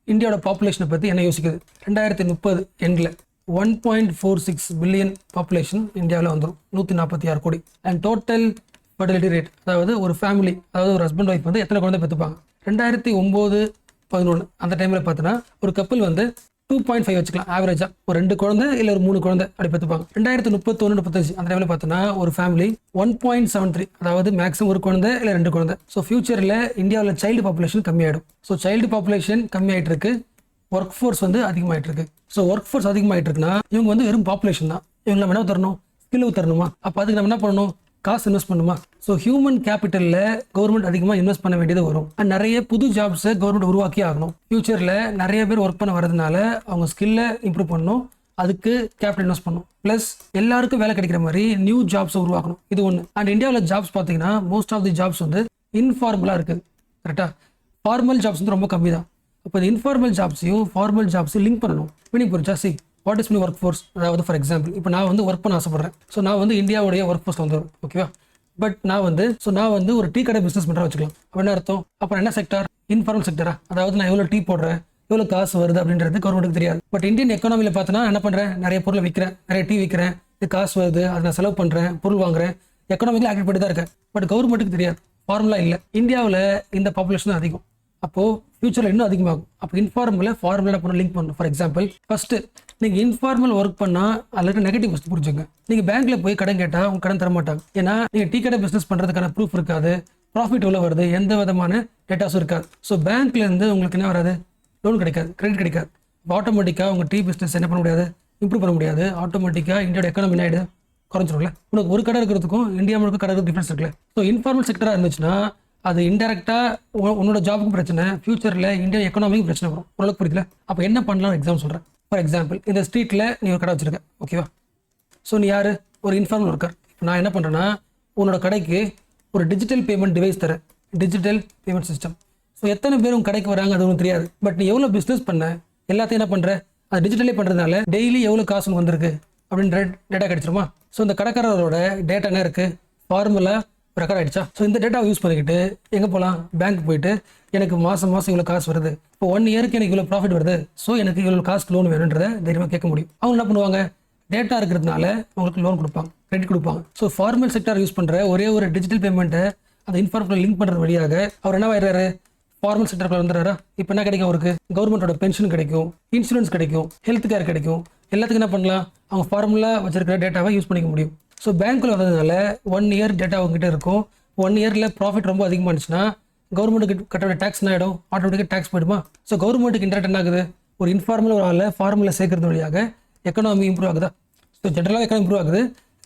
இந்தியாவோட பாப்புலேஷனை பற்றி என்ன யோசிக்குது? 2030 எண்டில் 1.46 பில்லியன் பாப்புலேஷன் இந்தியாவில் வந்துடும், 146 கோடி. அண்ட் டோட்டல் ஃபர்டிலிட்டி ரேட், அதாவது ஒரு ஃபேமிலி, அதாவது ஒரு ஹஸ்பண்ட் ஒய்ஃப் வந்து எத்தனை குழந்தை பெற்றுப்பாங்க? 2009-11 அந்த டைமில் பார்த்தீங்கன்னா ஒரு கப்பல் வந்து 2.5 வச்சுக்கலாம் ஆவரேஜா, ஒரு 2 குழந்தை இல்லை ஒரு 3 குழந்தை அப்படி பெற்றுப்பாங்க. 2031-35 அந்த டைமில் பார்த்தீங்கன்னா ஒரு ஃபேமிலி 1.73, அதாவது மேக்ஸிமம் ஒரு குழந்தை இல்லை 2 குழந்தை. ஸோ ஃபியூச்சரில் இந்தியாவில் சைல்டு பாப்புலேஷன் கம்மியாயிடும். ஸோ சைல்டு பாப்புலேஷன் கம்மியாயிட்டு இருக்கு, ஒர்க் ஃபோர்ஸ் வந்து அதிகமாயிட்டு இருக்கு. ஸோ ஒர்க் ஃபோர்ஸ் அதிகமாயிட்டு இருக்குன்னா இவங்க வந்து வெறும் பாப்புலேஷன் தான், இவங்க நம்ம என்ன தரணும்? ஸ்கில் தரணுமா? அப்போ அதுக்கு நம்ம என்ன பண்ணணும்? காசு இன்வெஸ்ட் பண்ணுமா? ஸோ ஹியூமன் கேபிட்டலில் கவர்மெண்ட் அதிகமாக இன்வெஸ்ட் பண்ண வேண்டியது வரும். அண்ட் நிறைய புது ஜாப்ஸை கவர்மெண்ட் உருவாக்கி ஆகணும். ஃபியூச்சரில் நிறைய பேர் ஒர்க் பண்ண வரதுனால அவங்க ஸ்கில்லை இம்ப்ரூவ் பண்ணணும், அதுக்கு கேபிட்டல் இன்வெஸ்ட் பண்ணணும். ப்ளஸ் எல்லாருக்கும் வேலை கிடைக்கிற மாதிரி நியூ ஜாப்ஸை உருவாக்கணும். இது ஒன்று. அண்ட் இந்தியாவில் ஜாப்ஸ் பார்த்தீங்கன்னா மோஸ்ட் ஆஃப் தி ஜாப்ஸ் வந்து இன்ஃபார்மலாக இருக்குது, கரெக்டாக. ஃபார்மல் ஜாப்ஸ் வந்து ரொம்ப கம்மி தான். அப்போ இந்த இன்ஃபார்மல் ஜாப்ஸையும் ஃபார்மல் ஜாப்ஸையும் லிங்க் பண்ணணும். மீனிங் புரிஞ்சா? See what is my work force? அதாவது ஃபார் எக்ஸாம்பிள் இப்போ நான் வந்து ஒர்க் பண்ண ஆசைப்படுறேன். ஸோ நான் வந்து இந்தியாவுடைய ஒர்க் ஃபோர்ஸ் வந்துடும், ஓகேவா? பட் நான் வந்து ஒரு டீ கடை பிஸ்னஸ் பண்ணுறேன் வச்சுக்கலாம். அப்போ என்ன அர்த்தம்? அப்புறம் என்ன செக்டார்? இன்ஃபார்மல் செக்டரா? அதாவது நான் எவ்வளோ டீ போடுறேன், எவ்வளோ காசு வருது அப்படின்றது கவர்மெண்ட்டுக்கு தெரியாது. பட் இந்தியன் எக்கானமியில் பார்த்தோன்னா என்ன பண்ணுறேன்? நிறைய பொருளை விற்கிறேன், நிறைய டீ விற்கிறேன், இது காசு வருது, அதை நான் செலவு பண்ணுறேன், பொருள் வாங்குறேன், எக்கனாமிக்கில் ஆக்டிவ் பண்ணி தான் இருக்கேன். பட் கவர்மெண்ட்டுக்கு தெரியாது, ஃபார்முலா இல்லை. இந்தியாவில் இந்த பாப்புலேஷன் அதிகம். அப்போது ஃபியூச்சரில் இன்னும் அதிகமாகும். அப்போ இன்ஃபார்மலை ஃபார்மலாக பண்ண லிங்க் பண்ணணும். ஃபார் எக்ஸாம்பிள் ஃபஸ்ட்டு நீங்கள் இன்ஃபார்மல் ஒர்க் பண்ணால் அதில் நெகட்டிவ் ஃபஸ்ட் புரிஞ்சுங்க. நீங்கள் பேங்க்கில் போய் கடன் கேட்டால் உங்கள் கடன் தர மாட்டாங்க. ஏன்னா நீங்கள் டீ கடை பிஸ்னஸ் பண்ணுறதுக்கான ப்ரூஃப் இருக்காது, ப்ராஃபிட் எவ்வளோ வருது, எந்த விதமான டேட்டாஸும் இருக்காது. ஸோ பேங்க்லேருந்து உங்களுக்கு என்ன வராது, லோன் கிடைக்காது, கிரெடிட் கிடைக்காது. ஆட்டோமேட்டிக்காக உங்கள் டீ பிஸ்னஸ் என்ன பண்ண முடியாது, இம்ப்ரூவ் பண்ண முடியாது. ஆட்டோமேட்டிக்காக இந்தியோட எக்கானமி என்ன ஆகிடுது, குறைஞ்சிரும்ல. உனக்கு ஒரு கடை இருக்கிறதுக்கும் இந்தியா முழுக்க கடை இருக்கிறது டிஃப்ரென்ஸ் இருக்குல்ல. ஸோ இன்ஃபார்மல் செக்டராக இருந்துச்சுன்னா அது இன்டெரக்டாக உன்னோட ஜாபுக்கும் பிரச்சனை, ஃபியூச்சரில் இந்தியன் எக்கனாமிக்கும் பிரச்சனை வரும். ஓரளவுக்கு புரியல. அப்போ என்ன பண்ணலாம் எக்ஸாம்பிள் சொல்கிறேன். ஃபார் எக்ஸாம்பிள் இந்த ஸ்ட்ரீட்டில் நீ ஒரு கடை வச்சிருக்க, ஓகேவா? ஸோ நீ யார், ஒரு இன்ஃபார்மல் ஒர்க்கர். நான் என்ன பண்ணுறேன்னா உன்னோட கடைக்கு ஒரு டிஜிட்டல் பேமெண்ட் டிவைஸ் தரேன், டிஜிட்டல் பேமெண்ட் சிஸ்டம். ஸோ எத்தனை பேர் உங்கள் கடைக்கு வராங்க அது ஒன்றும் தெரியாது. பட் நீ எவ்வளோ பிஸ்னஸ் பண்ண எல்லாத்தையும் என்ன பண்ணுற, அது டிஜிட்டலே பண்ணுறதுனால டெய்லி எவ்வளோ காசு உனக்கு வந்திருக்கு அப்படின்ற டேட்டா கிடைச்சிருமா? ஸோ இந்த கடைக்காரரோட டேட்டா என்ன இருக்குது, ஃபார்முலா ரெக்கார்ட் ஆகிடுச்சா? ஸோ இந்த டேட்டாவை யூஸ் பண்ணிக்கிட்டு எங்கே போகலாம், பேங்க் போயிட்டு எனக்கு மாதம் இவ்வளோ காசு வருது, இப்போ 1 இயருக்கு எனக்கு இவ்வளோ ப்ராஃபிட் வருது, ஸோ எனக்கு இவ்வளோ காசு லோன் வேணுன்றதை தைரியமாக கேட்க முடியும். அவங்க என்ன பண்ணுவாங்க, டேட்டா இருக்கிறதுனால அவங்களுக்கு லோன் கொடுப்பாங்க, கிரெடிட் கொடுப்பாங்க. ஸோ ஃபார்மல் செக்டர் யூஸ் பண்ணுற ஒரே ஒரு டிஜிட்டல் பேமெண்ட்டை அந்த இன்ஃபார்மல் லிங்க் பண்ணுறது வழியாக அவர் என்ன ஆயிடுறாரு, ஃபார்மல் செக்டருக்குள்ள வந்துடுறாரா. இப்போ என்ன கிடைக்கும் அவருக்கு, கவர்மெண்ட்டோட பென்ஷன் கிடைக்கும், இன்சூரன்ஸ் கிடைக்கும், ஹெல்த் கேர் கிடைக்கும். எல்லாத்துக்கும் என்ன பண்ணலாம், அவங்க ஃபார்முலா வச்சிருக்கிற டேட்டாவை யூஸ் பண்ணிக்க முடியும். ஸோ பேங்க்கில் வந்ததுனால 1 இயர் டேட்டா அவங்ககிட்ட இருக்கும். 1 இயரில் ப்ராஃபிட் ரொம்ப அதிகமாக இருந்துச்சுன்னா கவர்மெண்ட்டுக்கு கட்ட டேக்ஸ் என்ன ஆகிடும், ஆட்டோமேட்டிக்காக டேக்ஸ் போயிடுமா? ஸோ கவர்மெண்ட்டுக்கு இன்டெரக்ட் என்ன ஆகுது, ஒரு இன்ஃபார்மல் ஒரு ஆளை ஃபார்முலா சேர்க்கறது வழியாக எக்கனாமி இம்ப்ரூவ் ஆகுதா? ஸோ ஜென்ரலாக எக்கனாமி இம்ப்ரூவ் ஆகுது,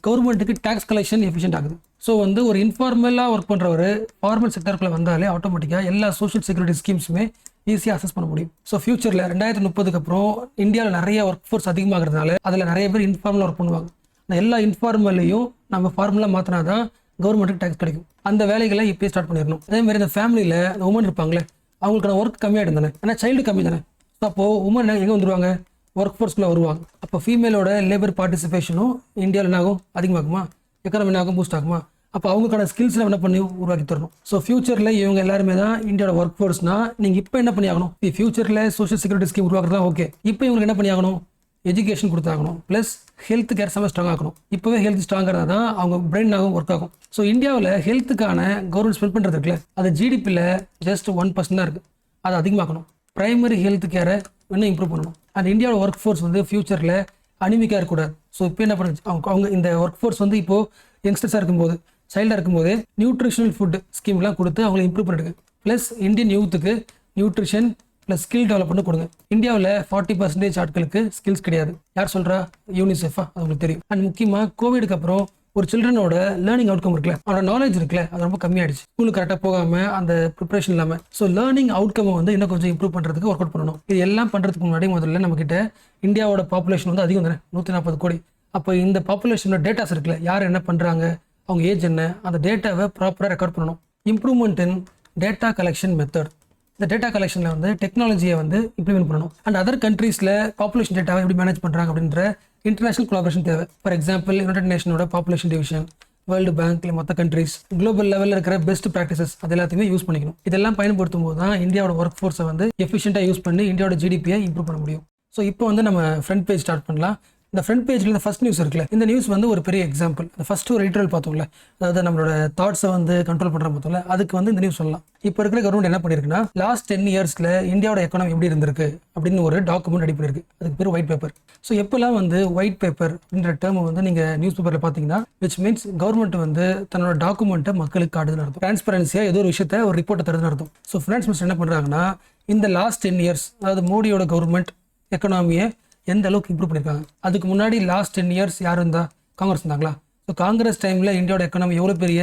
கவர்மெண்ட்டுக்கு டேக்ஸ் கலெக்ஷன் எஃபிஷியன்ட் ஆகுது. ஸோ வந்து ஒரு இன்ஃபார்மலாக ஒர்க் பண்ணுறவர் ஃபார்மல் செக்டருக்குள்ளே வந்தாலே ஆட்டோமேட்டிக்காக எல்லா சோஷியல் செக்யூரிட்டி ஸ்கீம்ஸுமே ஈஸியாக அசஸ் பண்ண முடியும். ஸோ ஃபியூச்சரில் 2030க்கு அப்புறம் இந்தியாவில் நிறைய ஒர்க் ஃபோர்ஸ் அதிகமாகிறதுனால அதில் நிறைய பேர் இன்ஃபார்மலாக ஒர்க் பண்ணுவாங்க. எல்லா இன்ஃபார்மலையும் நம்ம ஃபார்முலா மாற்றினா தான் கவர்மெண்ட்டுக்கு டேக்ஸ் கிடைக்கும். அந்த வேலைகளை இப்போயே ஸ்டார்ட் பண்ணிடணும். அதேமாதிரி இந்த ஃபேமிலியில் இந்த உமன் இருப்பாங்களே அவங்களுக்கான ஒர்க் கம்மியாக தானே, ஏன்னா சைல்டு கம்மி தானே. ஸோ அப்போது உமன் எங்கே வந்துடுவாங்க, ஒர்க் ஃபோர்ஸ்க்குள்ளே வருவாங்க. அப்போ ஃபீமேலோட லேபர் பார்ட்டிசிபேஷனும் இந்தியாவில் என்ன ஆகும், அதிகமாகுமா, எக்கனாமி என்ன ஆகும், பூஸ்ட் ஆகுமா? அப்போ அவங்களுக்கான ஸ்கில்ஸில் என்ன பண்ணி உருவாக்கி தரணும். ஸோ ஃபியூச்சரில் இவங்க எல்லாருமே தான் இந்தியாவோட ஒர்க் ஃபோர்ஸ்னா நீங்கள் இப்போ என்ன பண்ணி ஆகணும், ஃபியூச்சரில் சோஷியல் செக்யூரிட்டி ஸ்கீம் உருவாக்குறதுலாம் ஓகே. இப்போ இவங்களுக்கு என்ன பண்ணி ஆகணும், எஜுகேஷன் கொடுத்தாகணும், ப்ளஸ் ஹெல்த் கேர் செம்ம ஸ்ட்ராங் ஆகணும். இப்போவே ஹெல்த் ஸ்ட்ராங்காக தான் அவங்க பிரெயின் ஆகும் ஒர்க் ஆகும். ஸோ இந்தியாவில் ஹெல்த்துக்கான கவர்மெண்ட் ஸ்பெண்ட் பண்ணுறது இருக்குல்ல, அது ஜிடிபியில் ஜஸ்ட் 1% தான் இருக்குது. அதை அதிகமாக்கணும். ப்ரைமரி ஹெல்த் கேரை இன்னும் இம்ப்ரூவ் பண்ணணும். அண்ட் இந்தியாவோட ஒர்க் ஃபோர்ஸ் வந்து ஃபியூச்சரில் அனிமிக்காக இருக்கக்கூடாது. ஸோ இப்போ என்ன பண்ணுச்சு, அவங்க இந்த ஒர்க் ஃபோர்ஸ் வந்து இப்போது யங்ஸ்டர்ஸாக இருக்கும்போது, சைல்டாக இருக்கும்போது நியூட்ரிஷனல் ஃபுட் ஸ்கீம்லாம் கொடுத்து அவங்கள இம்ப்ரூவ் பண்ணிடுங்க. ப்ளஸ் இந்தியன் யூத்துக்கு நியூட்ரிஷன் ப்ளஸ் ஸ்கில் டெவலப்மெண்ட் கொடுங்க. இந்தியாவில் 40% ஆட்களுக்கு ஸ்கில்ஸ் கிடையாது. யார் சொல்கிறா, யூனிசெஃபா, அது உங்களுக்கு தெரியும். அண்ட் முக்கியமாக கோவிடுக்கு அப்புறம் ஒரு சில்ட்ரனோட லேர்னிங் அவுட்கம் இருக்குல்ல, அவனோட நாலேஜ் இருக்குல்ல, அது ரொம்ப கம்மியாயிடுச்சு. ஸ்கூலுக்கு கரெக்டாக போகாமல் அந்த ப்ரிப்பரேஷன் இல்லாமல். ஸோ லேர்னிங் அவுட்கம் வந்து இன்னும் கொஞ்சம் இம்ப்ரூவ் பண்ணுறதுக்கு ஒர்க் அவுட் பண்ணணும். இது எல்லாம் பண்ணுறதுக்கு முன்னாடி முதல்ல நம்மக்கிட்ட இந்தியாவோட பாப்புலேஷன் வந்து அதிகம் தானே, 140 கோடி. அப்போ இந்த பாப்புலேஷனோட டேட்டாஸ் இருக்குல்ல, யார் என்ன பண்ணுறாங்க, அவங்க ஏஜ் என்ன, அந்த டேட்டாவை ப்ராப்பராக ரெக்கார்ட் பண்ணணும். இம்ப்ரூவ்மெண்ட் இன் டேட்டா கலெக்ஷன் மெத்தட். இந்த டேட்டா கலெக்ஷனில் வந்து டெக்னாலஜியை வந்து இம்ப்ளிமெண்ட் பண்ணணும். அண்ட் அதர் கண்ட்ரீஸில் பாப்புலேஷன் டேட்டாவை எப்படி மேனேஜ் பண்ணுறாங்க அப்படின்ற இன்டர்நேஷனல் கொலாபரேஷன் தேவை. ஃபார் எக்ஸாம்பிள் யுனைடெட் நேஷனோட பாப்புலேஷன் டிவிஷன், வேர்ல்டு பேங்க்ல மற்ற கண்ட்ரீஸ், குளோபல் லெவலில் இருக்கிற பெஸ்ட் ப்ராக்டிசஸ் அது எல்லாத்தையுமே யூஸ் பண்ணிக்கணும். இதெல்லாம் பயன்படுத்தும் போது தான் இந்தியாவோட ஒர்க் ஃபோர்ஸை வந்து எஃபிஷியண்டாக யூஸ் பண்ணி இந்தியாவோட ஜிடிபியை இம்ப்ரூவ் பண்ண முடியும். ஸோ இப்போ வந்து நம்ம ஃப்ரண்ட் பேஜ் ஸ்டார்ட் பண்ணலாம். இந்த ஃப்ரண்ட் பேஜில் இந்த ஃபஸ்ட் நியூஸ் இருக்குல்ல, இந்த நியூஸ் வந்து ஒரு பெரிய எக்ஸாம்பிள். அந்த ஃபஸ்ட்டு ஒரு எடிட்டோரியல் பார்த்தோம்ல, அதாவது நம்மளோட தாட்ஸை வந்து கண்ட்ரோல் பண்ணுற பார்த்தோம்ல, அதுக்கு வந்து இந்த நியூஸ் சொல்லலாம். இப்போ இருக்கிற கவர்மெண்ட் என்ன பண்ணியிருக்குன்னா, லாஸ்ட் 10 இயர்ஸில் இந்தியாவோட எக்கானமி எப்படி இருந்திருக்கு அப்படின்னு ஒரு டாக்குமெண்ட் ரெடி பண்ணியிருக்கு. அதுக்கு பேர் ஒயிட் பேப்பர். ஸோ எப்போல்லாம் வந்து ஒயிட் பேப்பர் அப்படின்ற டேர்ம் வந்து நீங்கள் நியூஸ் பேப்பரில் பார்த்தீங்கன்னா, விச் மீன்ஸ் கவர்மெண்ட் வந்து தன்னோட டாக்குமெண்ட்டை மக்களுக்கு காட்டுதுன்னு அர்த்தம். டிரான்ஸ்பரன்சியாக ஏதோ ஒரு விஷயத்தை ஒரு ரிப்போர்ட்டை தருதுன்னு அர்த்தம். ஸோ ஃபினான்ஸ் மினிஸ்டர் என்ன பண்ணுறாங்கன்னா, இந்த லாஸ்ட் 10 இயர்ஸ் அதாவது மோடியோட கவர்மெண்ட் எக்கனாமியை எந்த அளவுக்கு இம்ப்ரூவ் பண்ணியிருக்காங்க. அதுக்கு முன்னாடி லாஸ்ட் 10 இயர்ஸ் யார் இருந்தா, காங்கிரஸ் இருந்தாங்களா? ஸோ காங்கிரஸ் டைமில் இந்தியாவோட எக்கனாமி எவ்வளோ பெரிய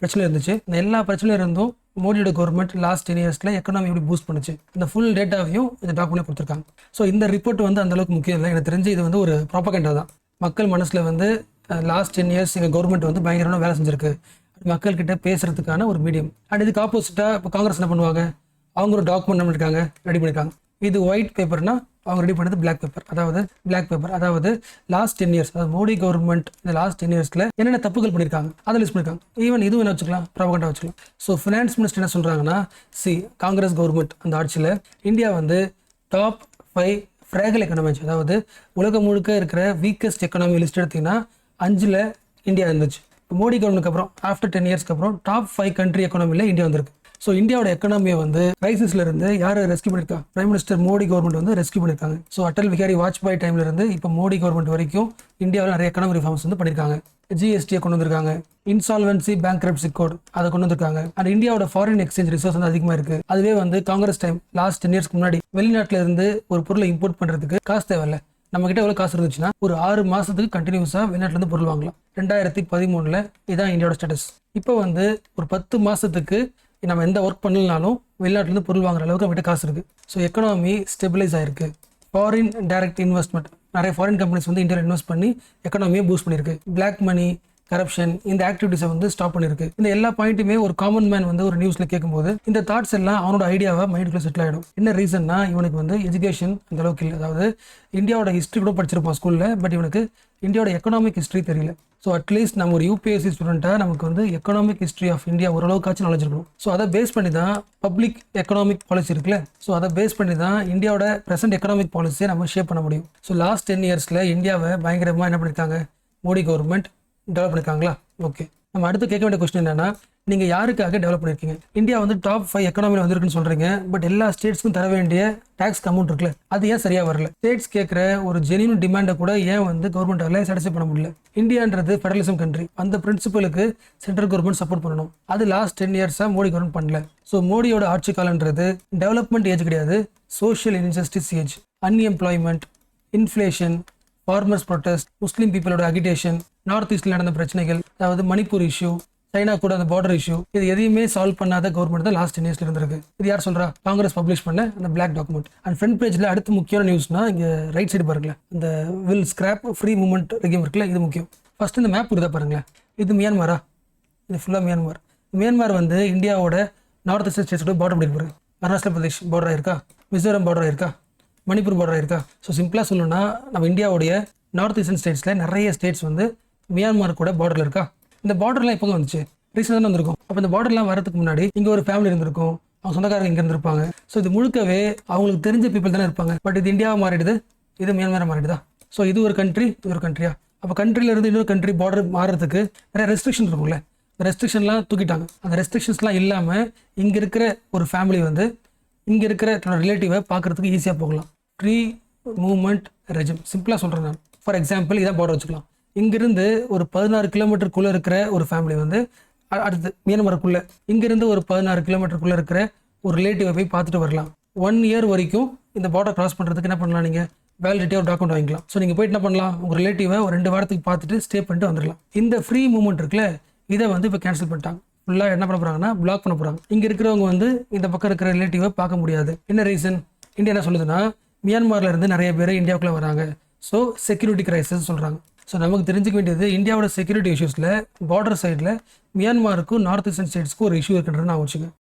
பிரச்சனை இருந்துச்சு, இந்த எல்லா பிரச்சனையும் இருந்தும் மோடியோட கவர்மெண்ட் லாஸ்ட் 10 இயர்ஸில் எக்கனாமி எப்படி பூஸ்ட் பண்ணுச்சு, இந்த ஃபுல் டேட்டாவையும் இந்த டாக்குமெண்ட் கொடுத்துருக்காங்க. ஸோ இந்த ரிப்போர்ட் வந்து அந்த அளவுக்கு முக்கியம் இல்லை. எனக்கு தெரிஞ்சு இது வந்து ஒரு ப்ராபகண்டா தான். மக்கள் மனசில் வந்து லாஸ்ட் 10 இயர்ஸ் எங்கள் கவர்மெண்ட் வந்து பயங்கரமான வேலை செஞ்சிருக்கு, மக்கள்கிட்ட பேசுறதுக்கான ஒரு மீடியம். அண்ட் இதுக்கு ஆப்போசிட்டாக இப்போ காங்கிரஸ் என்ன பண்ணுவாங்க, அவங்க ஒரு டாக்குமெண்ட் நம்ம இருக்காங்க ரெடி பண்ணியிருக்காங்க. இது ஒயிட் பேப்பர்னா அவங்க ரெடி பண்ணது பிளாக் பேப்பர். அதாவது லாஸ்ட் 10 இயர்ஸ், அதாவது மோடி கவர்மெண்ட் இந்த லாஸ்ட் 10 இயர்ஸ்ல என்னென்ன தப்புகள் பண்ணியிருக்காங்க அதை லிஸ்ட் பண்ணியிருக்காங்க. ஈவன் இதுவும் என்ன வச்சுக்கலாம், ப்ராபகண்டா வச்சுக்கலாம். ஸோ ஃபினான்ஸ் மினிஸ்டர் என்ன சொல்றாங்கன்னா, காங்கிரஸ் கவர்மெண்ட் அந்த ஆட்சியில் இந்தியா வந்து டாப் 5 ஃப்ராகல் எக்கனாமிஸ், அதாவது உலகம் முழுக்க இருக்கிற வீக்கஸ்ட் எக்கனாமி லிஸ்ட் எடுத்தீங்கன்னா 5ல் இந்தியா இருந்துச்சு. இப்போ மோடி கவர்மெண்ட்க்கு அப்புறம் ஆஃப்டர் 10 இயர்ஸ்க்கு அப்புறம் டாப் 5 கண்ட்ரி எக்கனாமியில் இந்தியா வந்திருக்கு. ஸோ இந்தியாவோட எக்கனாமியை வந்து கிரைசிஸ்ல இருந்து யார் ரெஸ்கியூ பண்ணியிருக்கா? பிரைம் மினிஸ்டர் மோடி கவர்மெண்ட் வந்து ரெஸ்கியூ பண்ணியிருக்காங்க. ஸோ அடல் பிஹாரி வாஜ்பாய் டைம்ல இருந்து இப்போ மோடி கவர்மெண்ட் வரைக்கும் இந்தியாவில் நிறைய எக்கனாமிக் ரிஃபார்ம்ஸ் வந்து பண்ணியிருக்காங்க. ஜிஎஸ்டியை கொண்டு வந்திருக்காங்க, இன்சால்வன்சி பேங்க்ரப்சி கோட் அதை கொண்டு வந்திருக்காங்க. அண்ட் இந்தியாவோட ஃபாரின் எக்ஸ்சேஞ்ச் ரிசோர்ஸ் வந்து அதிகமாக இருக்கு. அதுவே வந்து காங்கிரஸ் டைம் லாஸ்ட் 10 இயர்ஸ்க்கு முன்னாடி வெளிநாட்டில இருந்து ஒரு பொருளை இம்போர்ட் பண்றதுக்கு காசு தேவையில்ல. நம்ம கிட்ட எவ்வளவு காசு இருந்துச்சுன்னா ஒரு 6 மாசத்துக்கு கண்டினியூஸா வெளிநாட்டுல இருந்து பொருள் வாங்கலாம். 2013 இதான் இந்தியாவோட ஸ்டேட்டஸ். இப்போ வந்து ஒரு 10 மாசத்துக்கு நம்ம எந்த ஒர்க் பண்ணலனாலும் வெளிநாட்டுல இருந்து பொருள் வாங்குற அளவுக்கு நம்மகிட்ட காசு இருக்கு. ஸோ எக்கனாமி ஸ்டெபிலைஸ் ஆயிருக்கு. ஃபாரின் டைரக்ட் இன்வெஸ்ட்மெண்ட், நிறைய ஃபாரின் கம்பெனிஸ் வந்து இந்தியாவில் இன்வெஸ்ட் பண்ணி எக்கனாமியை பூஸ்ட் பண்ணியிருக்கு. பிளாக் மணி, கரப்ஷன், இந்த ஆக்டிவிட்டிஸை வந்து ஸ்டாப் பண்ணிருக்கு. இந்த எல்லா பாயிண்ட்டுமே ஒரு காமன் மேன் வந்து ஒரு நியூஸ்ல கேட்கும்போது இந்த தாட்ஸ் எல்லாம் அவனோட ஐடியாவா மைண்டுக்குள்ள செட்டில் ஆயிடும். என்ன ரீசன்னா இவனுக்கு வந்து எஜுகேஷன் அந்த அளவுக்கு இல்லை. அதாவது இந்தியாவோட ஹிஸ்ட்ரி கூட படிச்சிருப்பான் ஸ்கூல்ல, பட் இவனுக்கு இந்தியாவோட எக்கனாமிக் ஹிஸ்ட்ரி தெரியல. ஸோ அட்லீஸ்ட் நம்ம ஒரு யூபிஎஸ்சி ஸ்டூடெண்ட்டாக நமக்கு வந்து எக்கனாமிக் ஹிஸ்ட்ரி ஆஃப் இந்தியா ஓரளவுக்காச்சும் நாலேஜ் இருக்கணும். ஸோ அதை பேஸ் பண்ணி தான் பப்ளிக் எக்கனாமிக் பாலிசி இருக்குல்ல, ஸோ அதை பேஸ் பண்ணி தான் இந்தியாவோட ப்ரெசென்ட் எக்கனாமிக் பாலிசியை நம்ம ஷேப் பண்ண முடியும். ஸோ லாஸ்ட் 10 இயர்ஸில் இந்தியாவை பயங்கரமாக என்ன பண்ணியிருக்காங்க, மோடி கவர்மெண்ட் டெவலப் பண்ணியிருக்காங்களா? ஓகே, நம்ம அடுத்து கேட்க வேண்டிய கொஸ்டின் என்னன்னா, நீங்க யாருக்காக டெவலப் பண்ணிருக்கீங்க? இந்தியா வந்து டாப் 5 எக்கனாமியில் வந்திருக்குன்னு சொல்றீங்க, பட் எல்லா ஸ்டேட்ஸ்க்கும் தர வேண்டிய டாக்ஸ் அமௌண்ட் இருக்குல்ல, அது ஏன் சரியா வரல? ஸ்டேட்ஸ் கேட்குற ஒரு ஜெனியூன் டிமாண்டை கூட ஏன் வந்து கவர்மெண்டால சாட்டிஸ்ஃபை பண்ண முடியல? இந்தியான்றது ஃபெடரலிசம் கண்ட்ரி, அந்த பிரின்சிபலுக்கு சென்ட்ரல் கவர்மெண்ட் சப்போர்ட் பண்ணணும். அது லாஸ்ட் 10 இயர்ஸாக மோடி கவர்மெண்ட் பண்ணல. ஸோ மோடியோட ஆட்சி காலன்றது டெவலப்மெண்ட் ஏஜ் கிடையாது, social injustice age. Unemployment, inflation, farmers protest, Muslim பீப்புளோட அகிடேஷன், நார்த் ஈஸ்ட்ல நடந்த பிரச்சனைகள், அதாவது மணிப்பூர் இஷ்யூ, சைனா கூட அந்த பார்டர் இஷ்யூ, இது எதையுமே சால்வ் பண்ணாத கவர்மெண்ட் தான் லாஸ்ட் 10 இயர்ஸ்ல இருந்திருக்கு. இது யார் சொல்றா? காங்கிரஸ் பப்ளிஷ் பண்ண அந்த பிளாக் டாக்குமெண்ட். அண்ட் ஃப்ரண்ட் பேஜ்ல அடுத்து முக்கியமான நியூஸ்னா இங்க ரைட் சைடு பாருங்களேன், இந்த வில் ஸ்கிராப் ஃப்ரீ மூவ்மெண்ட் ரெகிம் இருக்குல்ல, இது முக்கியம். ஃபர்ஸ்ட் இந்த மேப் இருந்தா பாருங்களேன், இது மியான்மரா? இது ஃபுல்லா மியான்மர். மியான்மர் வந்து இந்தியாவோட நார்த் ஈஸ்ட் ஸ்டேட்ஸோட பார்டர் பண்ணி இருக்கு. அருணாச்சல பிரதேஷ் பார்டர் இருக்கா, மிசோரம் பார்டர் இருக்கா, மணிப்பூர் பார்டர் இருக்கா? ஸோ சிம்பிளா சொல்லணும்னா நம்ம இந்தியாவுடைய நார்த் ஈஸ்டர்ன் ஸ்டேட்ஸ்ல நிறைய ஸ்டேட்ஸ் வந்து மியான்மர் கூட பார்டர்ல இருக்கா. இந்த பார்டர்லாம் எப்போ வந்துச்சு? ரீசெண்டாக தான் வந்திருக்கும். அப்போ இந்த பார்டர்லாம் வரதுக்கு முன்னாடி இங்கே ஒரு ஃபேமிலி இருந்திருக்கும், அவங்க சொந்தக்காரங்க இங்கே இருந்திருப்பாங்க. ஸோ இது முழுக்கவே அவங்களுக்கு தெரிஞ்ச பீப்புள் தானே இருப்பாங்க. பட் இது இந்தியாவை மாறிடுது, இது மியான்மரை மாறிடுதா? ஸோ இது ஒரு கண்ட்ரி, இது ஒரு கண்ட்ரியா? அப்போ கண்ட்ரில இருந்து இன்னொரு கண்ட்ரி பார்டர் மாறுறதுக்கு நிறைய ரெஸ்ட்ரிக்ஷன் இருக்கும்ல, இந்த ரெஸ்ட்ரிக்ஷன்லாம் தூக்கிட்டாங்க. அந்த ரெஸ்ட்ரிக்ஷன்ஸ்லாம் இல்லாமல் இங்கே இருக்கிற ஒரு ஃபேமிலி வந்து இங்கே இருக்கிற தன்னோட ரிலேட்டிவை பார்க்கறதுக்கு ஈஸியாக போகலாம். ஃப்ரீ மூவ்மெண்ட் ரெஜிம், சிம்பிளாக சொல்கிறேன் நான். ஃபார் எக்ஸாம்பிள் இதான் பார்டர் வச்சுக்கலாம். இங்கிருந்து ஒரு 16 கிலோமீட்டருக்குள்ளே இருக்கிற ஒரு ஃபேமிலி வந்து அடுத்து மியான்மருக்குள்ள இங்கிருந்து ஒரு 16 கிலோமீட்டருக்குள்ளே இருக்கிற ஒரு ரிலேட்டிவை போய் பார்த்துட்டு வரலாம். 1 இயர் வரைக்கும் இந்த பார்டர் கிராஸ் பண்ணுறதுக்கு என்ன பண்ணலாம், நீங்கள் வேலிடிட்டியாக ஒரு டாக்குமெண்ட் வாங்கிக்கலாம். ஸோ நீங்கள் போயிட்டு என்ன பண்ணலாம், உங்கள் ரிலேட்டிவை ஒரு 2 வாரத்துக்கு பார்த்துட்டு ஸ்டே பண்ணிட்டு வந்துடலாம். இந்த ஃப்ரீ மூவ்மெண்ட் இருக்குல்ல, இதை வந்து இப்போ கேன்சல் பண்ணிட்டாங்க. ஃபுல்லாக என்ன பண்ண போகிறாங்கன்னா பிளாக் பண்ண போகிறாங்க. இங்கே இருக்கிறவங்க வந்து இந்த பக்கம் இருக்கிற ரிலேட்டிவை பார்க்க முடியாது. என்ன ரீசன்? இந்தியா என்ன சொல்லுதுன்னா, மியான்மர்ல இருந்து நிறைய பேர் இந்தியாவுக்குள்ள வராங்க, ஸோ செக்யூரிட்டி கிரைசிஸ் சொல்கிறாங்க. ஸோ நமக்கு தெரிஞ்சுக்க வேண்டியது இந்தியாவோட செக்யூரிட்டி இஷ்யூஸில் பார்டர் சைடில் மியான்மருக்கும் நார்த் ஈஸ்டர்ன் ஸ்டேட்ஸ்க்கும் ஒரு இஷ்யூ இருக்குன்றது நான் வச்சுக்கேன்.